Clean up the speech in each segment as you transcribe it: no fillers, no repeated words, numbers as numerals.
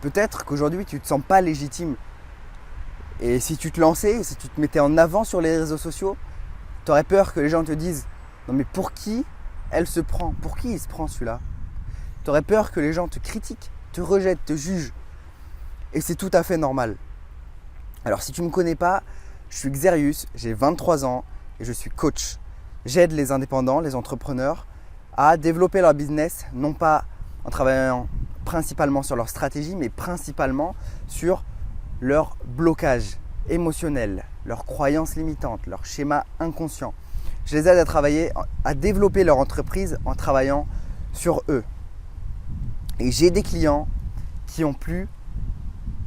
Peut-être qu'aujourd'hui, tu ne te sens pas légitime. Et si tu te lançais, si tu te mettais en avant sur les réseaux sociaux, tu aurais peur que les gens te disent « Non mais pour qui elle se prend? Pour qui il se prend celui-là » Tu aurais peur que les gens te critiquent, te rejettent, te jugent. Et c'est tout à fait normal. Alors si tu ne me connais pas, je suis Xerius, j'ai 23 ans et je suis coach. J'aide les indépendants, les entrepreneurs à développer leur business, non pas en travaillant principalement sur leur stratégie, mais principalement sur leur blocage émotionnel, leurs croyances limitantes, leurs schémas inconscients. Je les aide à travailler, à développer leur entreprise en travaillant sur eux. Et j'ai des clients qui ont plus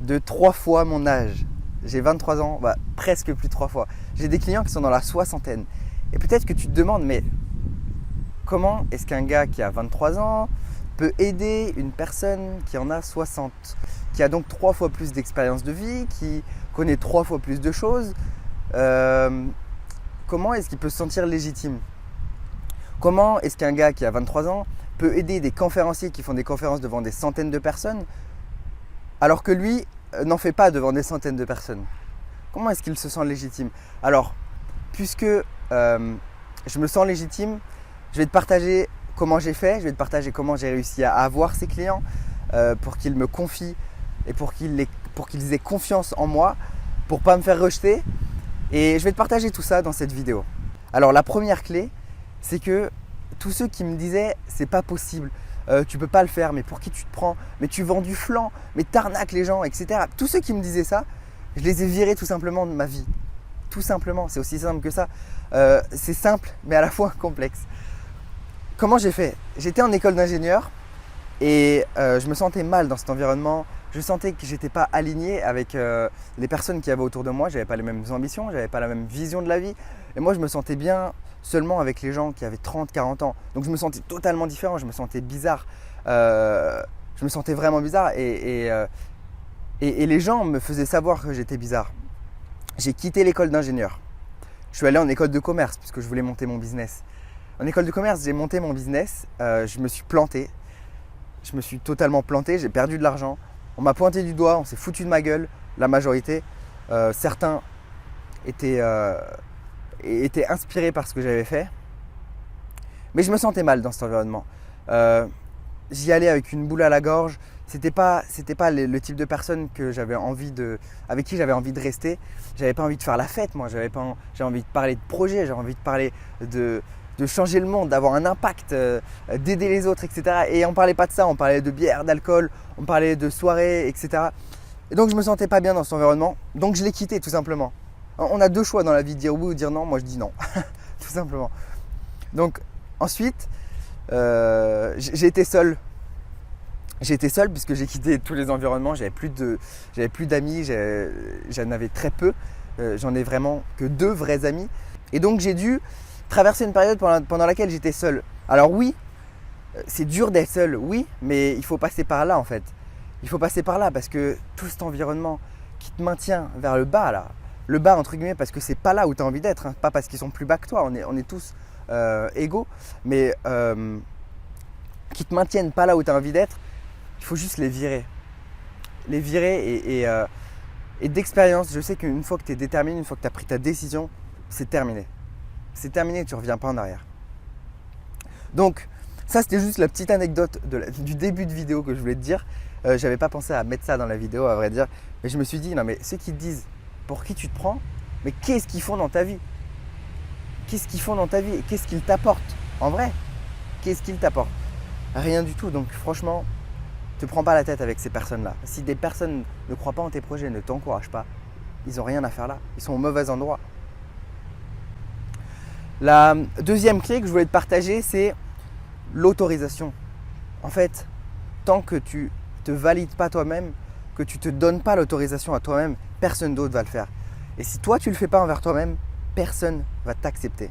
de 3 fois mon âge. J'ai 23 ans, presque plus de 3 fois. J'ai des clients qui sont dans la soixantaine. Et peut-être que tu te demandes, mais comment est-ce qu'un gars qui a 23 ans peut aider une personne qui en a 60, qui a donc 3 fois plus d'expérience de vie, qui connaît 3 fois plus de choses, comment est-ce qu'il peut se sentir légitime? Comment est-ce qu'un gars qui a 23 ans peut aider des conférenciers qui font des conférences devant des centaines de personnes alors que lui n'en fait pas devant des centaines de personnes? Comment est-ce qu'il se sent légitime? Alors, puisque je me sens légitime, je vais te partager comment j'ai fait, je vais te partager comment j'ai réussi à avoir ces clients pour qu'ils me confient et pour qu'ils aient confiance en moi, pour ne pas me faire rejeter. Et je vais te partager tout ça dans cette vidéo. Alors la première clé, c'est que tous ceux qui me disaient « c'est pas possible, tu peux pas le faire, mais pour qui tu te prends, mais tu vends du flan, mais t'arnaques les gens, etc. » Tous ceux qui me disaient ça, je les ai virés tout simplement de ma vie. Tout simplement, c'est aussi simple que ça. C'est simple, mais à la fois complexe. Comment j'ai fait? J'étais en école d'ingénieur et je me sentais mal dans cet environnement. Je sentais que j'étais pas aligné avec les personnes qui avaient autour de moi. J'avais pas les mêmes ambitions, j'avais pas la même vision de la vie. Et moi, je me sentais bien seulement avec les gens qui avaient 30, 40 ans. Donc, je me sentais totalement différent, je me sentais bizarre. Je me sentais vraiment bizarre et les gens me faisaient savoir que j'étais bizarre. J'ai quitté l'école d'ingénieur. Je suis allé en école de commerce puisque je voulais monter mon business. En école de commerce, j'ai monté mon business. Je me suis planté. Je me suis totalement planté. J'ai perdu de l'argent. On m'a pointé du doigt. On s'est foutu de ma gueule. La majorité. Certains étaient inspirés par ce que j'avais fait. Mais je me sentais mal dans cet environnement. J'y allais avec une boule à la gorge. C'était pas le type de personne avec qui j'avais envie de rester. J'avais pas envie de faire la fête, moi. J'avais envie de parler de projets, j'avais envie de parler de changer le monde, d'avoir un impact, d'aider les autres, etc. Et on ne parlait pas de ça, on parlait de bière, d'alcool, on parlait de soirées, etc. Et donc je me sentais pas bien dans cet environnement. Donc je l'ai quitté tout simplement. On a 2 choix dans la vie, dire oui ou dire non. Moi je dis non, tout simplement. Donc ensuite, j'ai été seul. J'ai été seul puisque j'ai quitté tous les environnements, j'avais plus d'amis, j'en avais très peu, j'en ai vraiment que 2 vrais amis. Et donc j'ai dû traverser une période pendant laquelle j'étais seul. Alors oui, c'est dur d'être seul, oui, mais il faut passer par là en fait. Il faut passer par là parce que tout cet environnement qui te maintient vers le bas là, le bas entre guillemets parce que c'est pas là où tu as envie d'être, hein, pas parce qu'ils sont plus bas que toi, on est tous égaux, mais qui te maintiennent pas là où tu as envie d'être, il faut juste les virer. Les virer et d'expérience, je sais qu'une fois que tu es déterminé, une fois que tu as pris ta décision, c'est terminé. C'est terminé, tu ne reviens pas en arrière. Donc, ça c'était juste la petite anecdote du début de vidéo que je voulais te dire. J'avais pas pensé à mettre ça dans la vidéo, à vrai dire. Mais je me suis dit, non mais ceux qui te disent pour qui tu te prends, mais qu'est-ce qu'ils font dans ta vie? Qu'est-ce qu'ils font dans ta vie? Qu'est-ce qu'ils t'apportent? En vrai, qu'est-ce qu'ils t'apportent? Rien du tout. Donc franchement, ne te prends pas la tête avec ces personnes-là. Si des personnes ne croient pas en tes projets, ne t'encouragent pas, ils n'ont rien à faire là. Ils sont au mauvais endroit. La deuxième clé que je voulais te partager, c'est l'autorisation. En fait, tant que tu ne te valides pas toi-même, que tu ne te donnes pas l'autorisation à toi-même, personne d'autre va le faire. Et si toi, tu ne le fais pas envers toi-même, personne ne va t'accepter.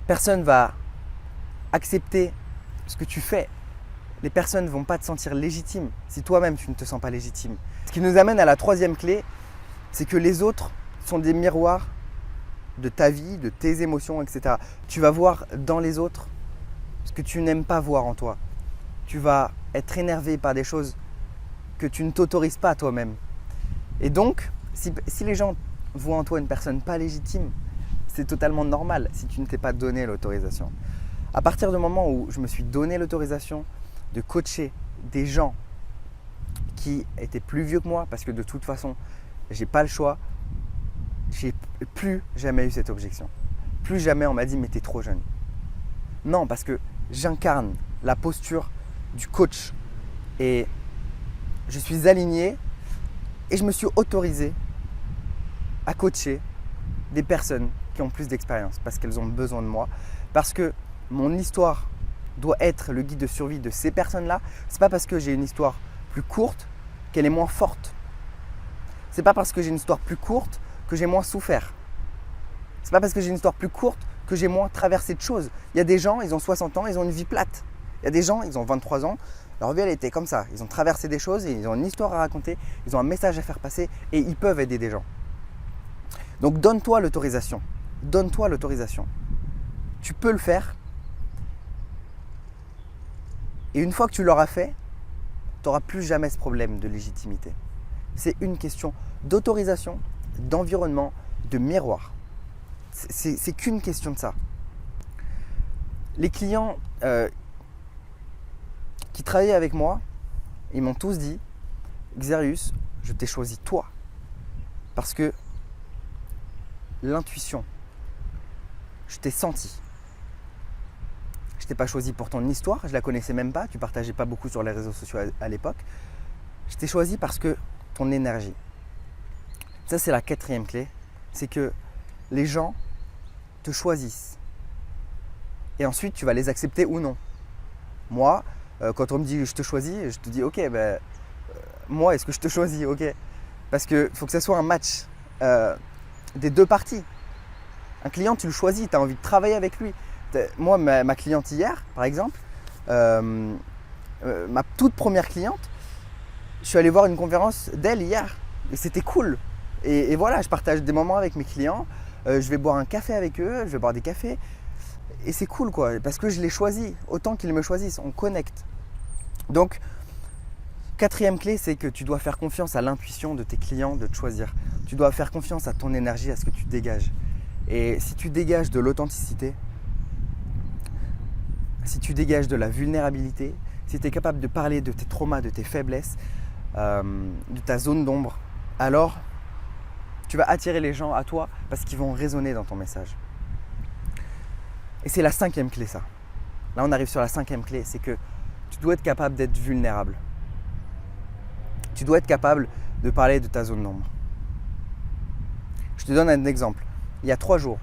Personne ne va accepter ce que tu fais. Les personnes ne vont pas te sentir légitime si toi-même, tu ne te sens pas légitime. Ce qui nous amène à la 3e clé, c'est que les autres sont des miroirs de ta vie, de tes émotions, etc. Tu vas voir dans les autres ce que tu n'aimes pas voir en toi. Tu vas être énervé par des choses que tu ne t'autorises pas à toi-même. Et donc, si les gens voient en toi une personne pas légitime, c'est totalement normal si tu ne t'es pas donné l'autorisation. À partir du moment où je me suis donné l'autorisation de coacher des gens qui étaient plus vieux que moi, parce que de toute façon, j'ai pas le choix, j'ai plus jamais eu cette objection. Plus jamais on m'a dit mais t'es trop jeune. Non, parce que j'incarne la posture du coach et je suis aligné et je me suis autorisé à coacher des personnes qui ont plus d'expérience parce qu'elles ont besoin de moi, parce que mon histoire doit être le guide de survie de ces personnes-là. C'est pas parce que j'ai une histoire plus courte qu'elle est moins forte. C'est pas parce que j'ai une histoire plus courte que j'ai moins souffert. C'est pas parce que j'ai une histoire plus courte que j'ai moins traversé de choses. Il y a des gens, ils ont 60 ans, ils ont une vie plate. Il y a des gens, ils ont 23 ans, leur vie elle était comme ça. Ils ont traversé des choses et ils ont une histoire à raconter, ils ont un message à faire passer et ils peuvent aider des gens. Donc donne-toi l'autorisation. Donne-toi l'autorisation. Tu peux le faire. Et une fois que tu l'auras fait, tu n'auras plus jamais ce problème de légitimité. C'est une question d'autorisation, d'environnement, de miroir. C'est qu'une question de ça. Les clients qui travaillaient avec moi, ils m'ont tous dit « Xerius, je t'ai choisi toi. » Parce que l'intuition, je t'ai senti. Je t'ai pas choisi pour ton histoire, je la connaissais même pas, tu partageais pas beaucoup sur les réseaux sociaux à l'époque. Je t'ai choisi parce que ton énergie. Ça, c'est la 4e clé, c'est que les gens te choisissent. Et ensuite, tu vas les accepter ou non. Moi, quand on me dit je te choisis, je te dis ok, moi, est-ce que je te choisis? Ok. Parce qu'il faut que ça soit un match des deux parties. Un client, tu le choisis, tu as envie de travailler avec lui. Moi, ma cliente hier, par exemple, ma toute première cliente, je suis allé voir une conférence d'elle hier et c'était cool. Et voilà, je partage des moments avec mes clients, je vais boire un café avec eux, je vais boire des cafés et c'est cool quoi, parce que je les choisis autant qu'ils me choisissent, on connecte. Donc, 4e clé, c'est que tu dois faire confiance à l'intuition de tes clients de te choisir. Tu dois faire confiance à ton énergie, à ce que tu dégages. Et si tu dégages de l'authenticité, si tu dégages de la vulnérabilité, si tu es capable de parler de tes traumas, de tes faiblesses, de ta zone d'ombre, alors tu vas attirer les gens à toi parce qu'ils vont résonner dans ton message. Et c'est la 5e clé ça. Là on arrive sur la 5e clé, c'est que tu dois être capable d'être vulnérable. Tu dois être capable de parler de ta zone d'ombre. Je te donne un exemple. Il y a 3 jours,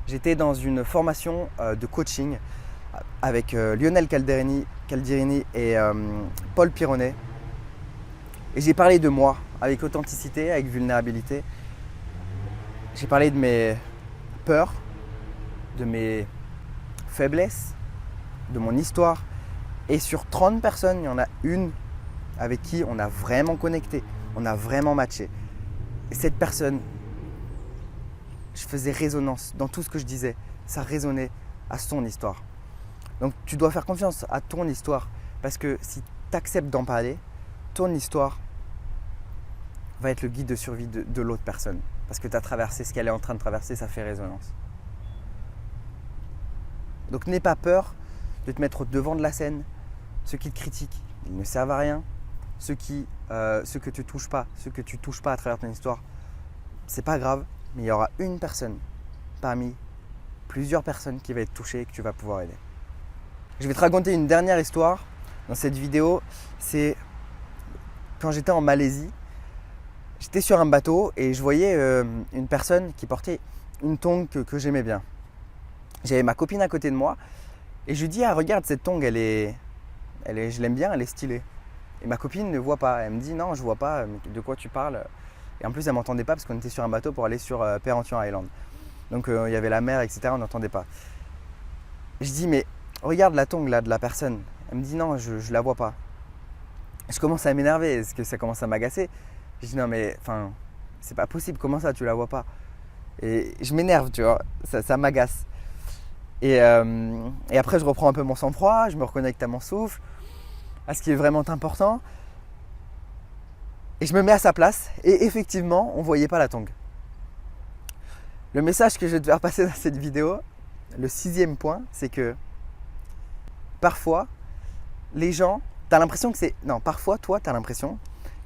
j'étais dans une formation de coaching avec Lionel Calderini et Paul Pironnet. Et j'ai parlé de moi avec authenticité, avec vulnérabilité. J'ai parlé de mes peurs, de mes faiblesses, de mon histoire. Et sur 30 personnes, il y en a une avec qui on a vraiment connecté, on a vraiment matché. Et cette personne, je faisais résonance dans tout ce que je disais. Ça résonnait à son histoire. Donc tu dois faire confiance à ton histoire parce que si tu acceptes d'en parler, ton histoire va être le guide de survie de l'autre personne. Parce que tu as traversé ce qu'elle est en train de traverser, ça fait résonance. Donc n'aie pas peur de te mettre au devant de la scène. Ceux qui te critiquent, ils ne servent à rien. Ceux que tu touches pas à travers ton histoire, c'est pas grave, mais il y aura une personne parmi plusieurs personnes qui va être touchée et que tu vas pouvoir aider. Je vais te raconter une dernière histoire dans cette vidéo. C'est quand j'étais en Malaisie, j'étais sur un bateau et je voyais une personne qui portait une tongue que j'aimais bien. J'avais ma copine à côté de moi et je lui dis regarde cette tongue, je l'aime bien, elle est stylée. Et ma copine ne voit pas, elle me dit non je vois pas, de quoi tu parles? Et en plus elle m'entendait pas parce qu'on était sur un bateau pour aller sur Perhentian Island. Donc il y avait la mer, etc. On n'entendait pas. Je dis mais regarde la tongue là de la personne. Elle me dit non je la vois pas. Je commence à m'énerver, est-ce que ça commence à m'agacer? Je dis non mais enfin c'est pas possible, comment ça tu la vois pas? Et je m'énerve, tu vois, ça m'agace. Et après je reprends un peu mon sang-froid, je me reconnecte à mon souffle, à ce qui est vraiment important. Et je me mets à sa place et effectivement, on ne voyait pas la tongue. Le message que je vais te faire passer dans cette vidéo, le 6e point, c'est que parfois, les gens, tu as l'impression que c'est… Non, parfois, toi, tu as l'impression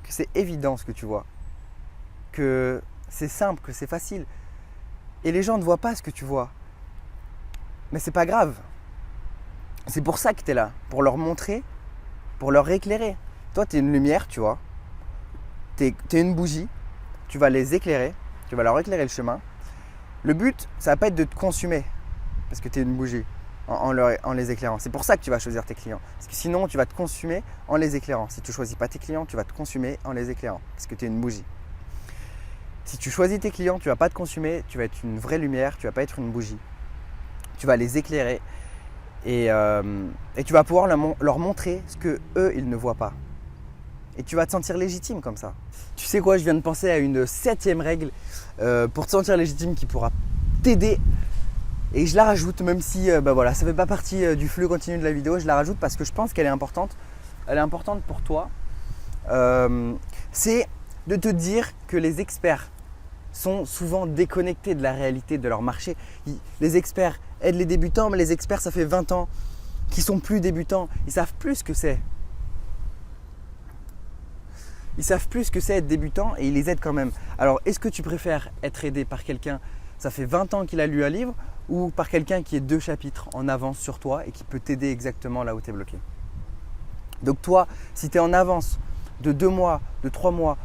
que c'est évident ce que tu vois, que c'est simple, que c'est facile. Et les gens ne voient pas ce que tu vois. Mais c'est pas grave. C'est pour ça que tu es là, pour leur montrer, pour leur éclairer. Toi, tu es une lumière, tu vois. Tu es une bougie, tu vas les éclairer, tu vas leur éclairer le chemin. Le but, ça va pas être de te consumer parce que tu es une bougie en les éclairant. C'est pour ça que tu vas choisir tes clients. Parce que sinon, tu vas te consumer en les éclairant. Si tu ne choisis pas tes clients, tu vas te consumer en les éclairant parce que tu es une bougie. Si tu choisis tes clients, tu ne vas pas te consumer, tu vas être une vraie lumière, tu ne vas pas être une bougie. Tu vas les éclairer et tu vas pouvoir leur montrer ce qu'eux, ils ne voient pas. Et tu vas te sentir légitime comme ça. Tu sais quoi, je viens de penser à une 7e règle pour te sentir légitime qui pourra t'aider. Et je la rajoute, même si ça ne fait pas partie du flux continu de la vidéo, je la rajoute parce que je pense qu'elle est importante. Elle est importante pour toi. C'est de te dire que les experts sont souvent déconnectés de la réalité de leur marché. Les experts aident les débutants, mais les experts, ça fait 20 ans qu'ils sont plus débutants. Ils savent plus ce que c'est. Ils savent plus ce que c'est être débutant et ils les aident quand même. Alors, est-ce que tu préfères être aidé par quelqu'un, ça fait 20 ans qu'il a lu un livre, ou par quelqu'un qui est 2 chapitres en avance sur toi et qui peut t'aider exactement là où tu es bloqué? Donc toi, si tu es en avance de 2 mois, de 3 mois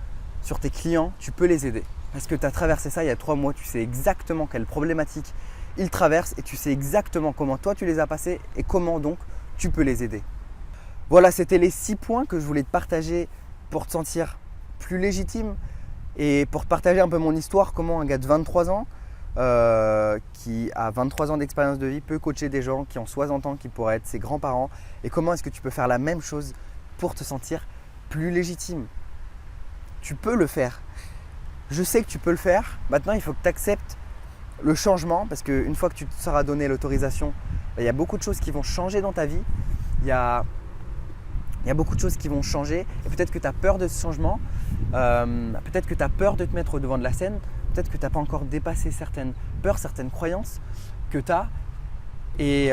sur tes clients, tu peux les aider. Parce que tu as traversé ça il y a 3 mois, tu sais exactement quelle problématique ils traversent et tu sais exactement comment toi tu les as passés et comment donc tu peux les aider. Voilà, c'était les 6 points que je voulais te partager pour te sentir plus légitime et pour te partager un peu mon histoire, comment un gars de 23 ans qui a 23 ans d'expérience de vie peut coacher des gens qui ont 60 ans, qui pourraient être ses grands-parents, et comment est-ce que tu peux faire la même chose pour te sentir plus légitime. Tu peux le faire. Je sais que tu peux le faire. Maintenant, il faut que tu acceptes le changement parce qu'une fois que tu te seras donné l'autorisation, il y a beaucoup de choses qui vont changer dans ta vie. Il y a beaucoup de choses qui vont changer et peut-être que tu as peur de ce changement, peut-être que tu as peur de te mettre au devant de la scène, peut-être que tu n'as pas encore dépassé certaines peurs, certaines croyances que tu as. Et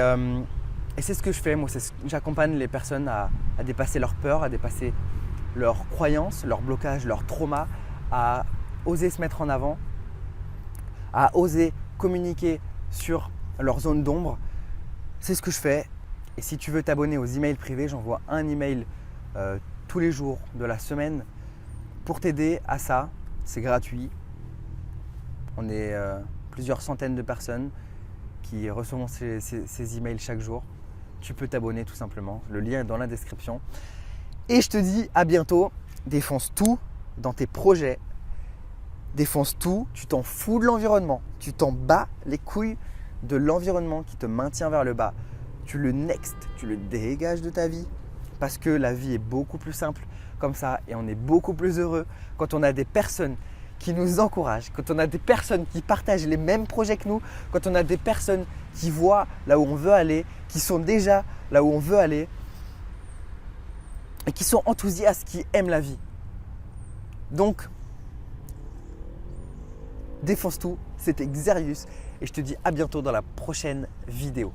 c'est ce que je fais, moi, j'accompagne les personnes à dépasser leurs peurs, à dépasser leurs croyances, leurs blocages, leurs traumas, à oser se mettre en avant, à oser communiquer sur leur zone d'ombre. C'est ce que je fais. Et si tu veux t'abonner aux emails privés, j'envoie un email tous les jours de la semaine pour t'aider à ça. C'est gratuit. On est plusieurs centaines de personnes qui recevons ces emails chaque jour. Tu peux t'abonner tout simplement. Le lien est dans la description. Et je te dis à bientôt. Défonce tout dans tes projets. Défonce tout. Tu t'en fous de l'environnement. Tu t'en bats les couilles de l'environnement qui te maintient vers le bas. Tu le next, tu le dégages de ta vie parce que la vie est beaucoup plus simple comme ça et on est beaucoup plus heureux quand on a des personnes qui nous encouragent, quand on a des personnes qui partagent les mêmes projets que nous, quand on a des personnes qui voient là où on veut aller, qui sont déjà là où on veut aller et qui sont enthousiastes, qui aiment la vie. Donc, défonce tout, c'était Xerius et je te dis à bientôt dans la prochaine vidéo.